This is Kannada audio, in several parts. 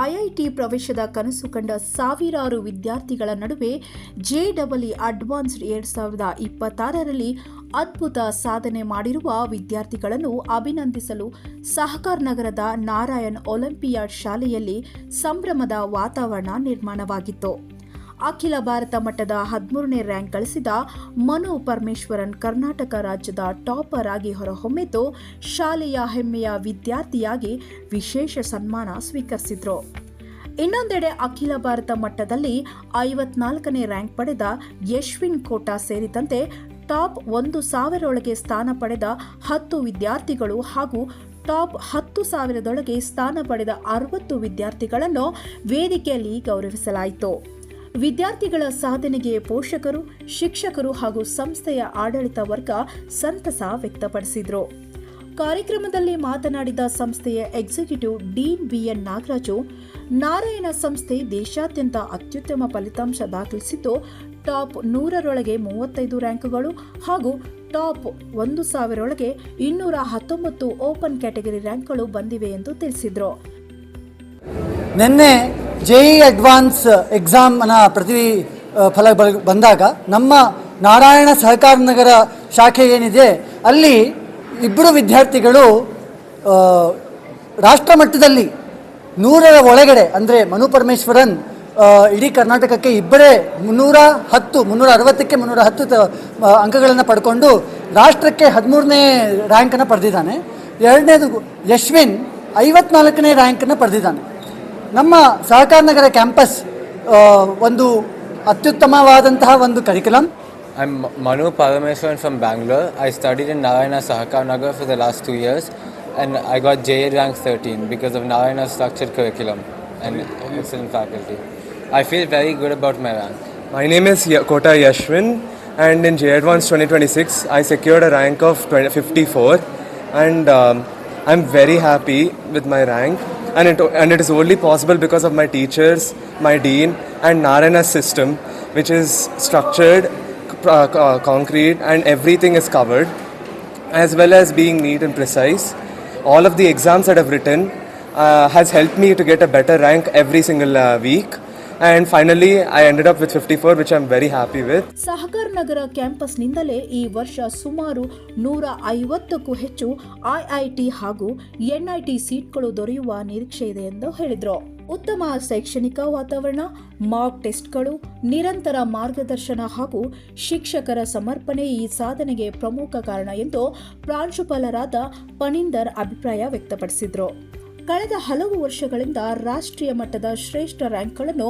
ಐಐಟಿ ಪ್ರವೇಶದ ಕನಸು ಕಂಡ ಸಾವಿರಾರು ವಿದ್ಯಾರ್ಥಿಗಳ ನಡುವೆ ಜೆಇಇ ಅಡ್ವಾನ್ಸ್ಡ್ 2026ರಲ್ಲಿ ಅದ್ಭುತ ಸಾಧನೆ ಮಾಡಿರುವ ವಿದ್ಯಾರ್ಥಿಗಳನ್ನು ಅಭಿನಂದಿಸಲು ಸಹಕಾರ್ ನಗರದ ನಾರಾಯಣ್ ಒಲಿಂಪಿಯಾಡ್ ಶಾಲೆಯಲ್ಲಿ ಸಂಭ್ರಮದ ವಾತಾವರಣ ನಿರ್ಮಾಣವಾಗಿತ್ತು. ಅಖಿಲ ಭಾರತ ಮಟ್ಟದ 13ನೇ ರ್ಯಾಂಕ್ ಗಳಿಸಿದ ಮನು ಪರಮೇಶ್ವರನ್ ಕರ್ನಾಟಕ ರಾಜ್ಯದ ಟಾಪರ್ ಆಗಿ ಹೊರಹೊಮ್ಮಿದ್ದು ಶಾಲೆಯ ಹೆಮ್ಮೆಯ ವಿದ್ಯಾರ್ಥಿಯಾಗಿ ವಿಶೇಷ ಸನ್ಮಾನ ಸ್ವೀಕರಿಸಿದರು. ಇನ್ನೊಂದೆಡೆ ಅಖಿಲ ಭಾರತ ಮಟ್ಟದಲ್ಲಿ 54ನೇ ರ್ಯಾಂಕ್ ಪಡೆದ ಯಶ್ವಿನ್ ಕೋಟಾ ಸೇರಿದಂತೆ ಟಾಪ್ 1,000 ಸ್ಥಾನ ಪಡೆದ 10 ವಿದ್ಯಾರ್ಥಿಗಳು ಹಾಗೂ ಟಾಪ್ 10,000 ಸ್ಥಾನ ಪಡೆದ 60 ವಿದ್ಯಾರ್ಥಿಗಳನ್ನು ವೇದಿಕೆಯಲ್ಲಿ ಗೌರವಿಸಲಾಯಿತು. ವಿದ್ಯಾರ್ಥಿಗಳ ಸಾಧನೆಗೆ ಪೋಷಕರು, ಶಿಕ್ಷಕರು ಹಾಗೂ ಸಂಸ್ಥೆಯ ಆಡಳಿತ ವರ್ಗ ಸಂತಸ ವ್ಯಕ್ತಪಡಿಸಿದರು. ಕಾರ್ಯಕ್ರಮದಲ್ಲಿ ಮಾತನಾಡಿದ ಸಂಸ್ಥೆಯ executive dean B N Nagaraju, Narayana ಸಂಸ್ಥೆ ದೇಶಾದ್ಯಂತ ಅತ್ಯುತ್ತಮ ಫಲಿತಾಂಶ ದಾಖಲಿಸಿದ್ದು ಟಾಪ್ 100ರೊಳಗೆ 35 ರ್ಯಾಂಕ್ಗಳು ಹಾಗೂ ಟಾಪ್ 1,000ರೊಳಗೆ 219 ಓಪನ್ ಕ್ಯಾಟಗರಿ ರ್ಯಾಂಕ್ಗಳು ಬಂದಿವೆ ಎಂದು ತಿಳಿಸಿದರು. ನಿನ್ನೆ ಜೆಇಇ ಅಡ್ವಾನ್ಸ್ ಎಕ್ಸಾಮ್ನ ಫಲ ಬಂದಾಗ ನಮ್ಮ ನಾರಾಯಣ ಸಹಕಾರ ನಗರ ಶಾಖೆ ಏನಿದೆ ಅಲ್ಲಿ ಇಬ್ಬರು ವಿದ್ಯಾರ್ಥಿಗಳು ರಾಷ್ಟ್ರ ಮಟ್ಟದಲ್ಲಿ 100ರ ಒಳಗಡೆ ಅಂದರೆ ಮನು ಪರಮೇಶ್ವರನ್ ಇಡೀ ಕರ್ನಾಟಕಕ್ಕೆ ಇಬ್ಬರೇ 360ಕ್ಕೆ 310 ಅಂಕಗಳನ್ನು ಪಡ್ಕೊಂಡು ರಾಷ್ಟ್ರಕ್ಕೆ 13ನೇ ರ್ಯಾಂಕನ್ನು ಪಡೆದಿದ್ದಾನೆ. ಎರಡನೇದು ಯಶ್ವಿನ್ 54ನೇ ರ್ಯಾಂಕನ್ನು ಪಡೆದಿದ್ದಾನೆ. ನಮ್ಮ ಸಹಕಾರ ನಗರ ಕ್ಯಾಂಪಸ್ ಒಂದು ಅತ್ಯುತ್ತಮವಾದಂತಹ ಒಂದು curriculum. I'm Manu Parameswaran from Bangalore. I studied in Narayana Sahakar Nagar for the last 2 years and I got JEE rank 13 because of Narayana's structured curriculum and excellent faculty. I feel very good about my rank. My name is Kota Yashwin and in JEE Advanced 2026 I secured a rank of 54 and I'm very happy with my rank. And it is only possible because of my teachers, my dean and Narayana's system, which is structured, concrete and everything is covered, as well as being neat and precise. All of the exams that I've written has helped me to get a better rank every single week. And finally, I ended up with 54, which I'm very happy with. ಸಹಕಾರ್ ನಗರ ಕ್ಯಾಂಪಸ್ನಿಂದಲೇ ಈ ವರ್ಷ ಸುಮಾರು 150ಕ್ಕೂ ಹೆಚ್ಚು ಐಐಟಿ ಹಾಗೂ ಎನ್ಐಟಿ ಸೀಟ್ಗಳು ದೊರೆಯುವ ನಿರೀಕ್ಷೆ ಇದೆ ಎಂದು ಹೇಳಿದರು. ಉತ್ತಮ ಶೈಕ್ಷಣಿಕ ವಾತಾವರಣ, ಮಾಕ್ ಟೆಸ್ಟ್ಗಳು, ನಿರಂತರ ಮಾರ್ಗದರ್ಶನ ಹಾಗೂ ಶಿಕ್ಷಕರ ಸಮರ್ಪಣೆ ಈ ಸಾಧನೆಗೆ ಪ್ರಮುಖ ಕಾರಣ ಎಂದು ಪ್ರಾಂಶುಪಾಲರಾದ ಪನಿಂದರ್ ಅಭಿಪ್ರಾಯ ವ್ಯಕ್ತಪಡಿಸಿದರು. ಕಳೆದ ಹಲವು ವರ್ಷಗಳಿಂದ ರಾಷ್ಟ್ರೀಯ ಮಟ್ಟದ ಶ್ರೇಷ್ಠ ರ್ಯಾಂಕ್ಗಳನ್ನು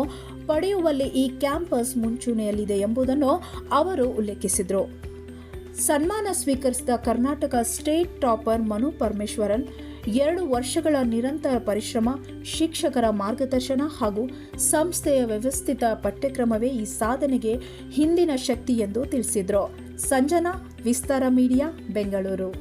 ಪಡೆಯುವಲ್ಲಿ ಈ ಕ್ಯಾಂಪಸ್ ಮುಂಚೂಣಿಯಲ್ಲಿದೆ ಎಂಬುದನ್ನು ಅವರು ಉಲ್ಲೇಖಿಸಿದರು. ಸನ್ಮಾನ ಸ್ವೀಕರಿಸಿದ ಕರ್ನಾಟಕ ಸ್ಟೇಟ್ ಟಾಪರ್ ಮನು ಪರಮೇಶ್ವರನ್ 2 ವರ್ಷಗಳ ನಿರಂತರ ಪರಿಶ್ರಮ, ಶಿಕ್ಷಕರ ಮಾರ್ಗದರ್ಶನ ಹಾಗೂ ಸಂಸ್ಥೆಯ ವ್ಯವಸ್ಥಿತ ಪಠ್ಯಕ್ರಮವೇ ಈ ಸಾಧನೆಗೆ ಹಿಂದಿನ ಶಕ್ತಿ ಎಂದು ತಿಳಿಸಿದರು. ಸಂಜನಾ, ವಿಸ್ತಾರ ಮೀಡಿಯಾ, ಬೆಂಗಳೂರು.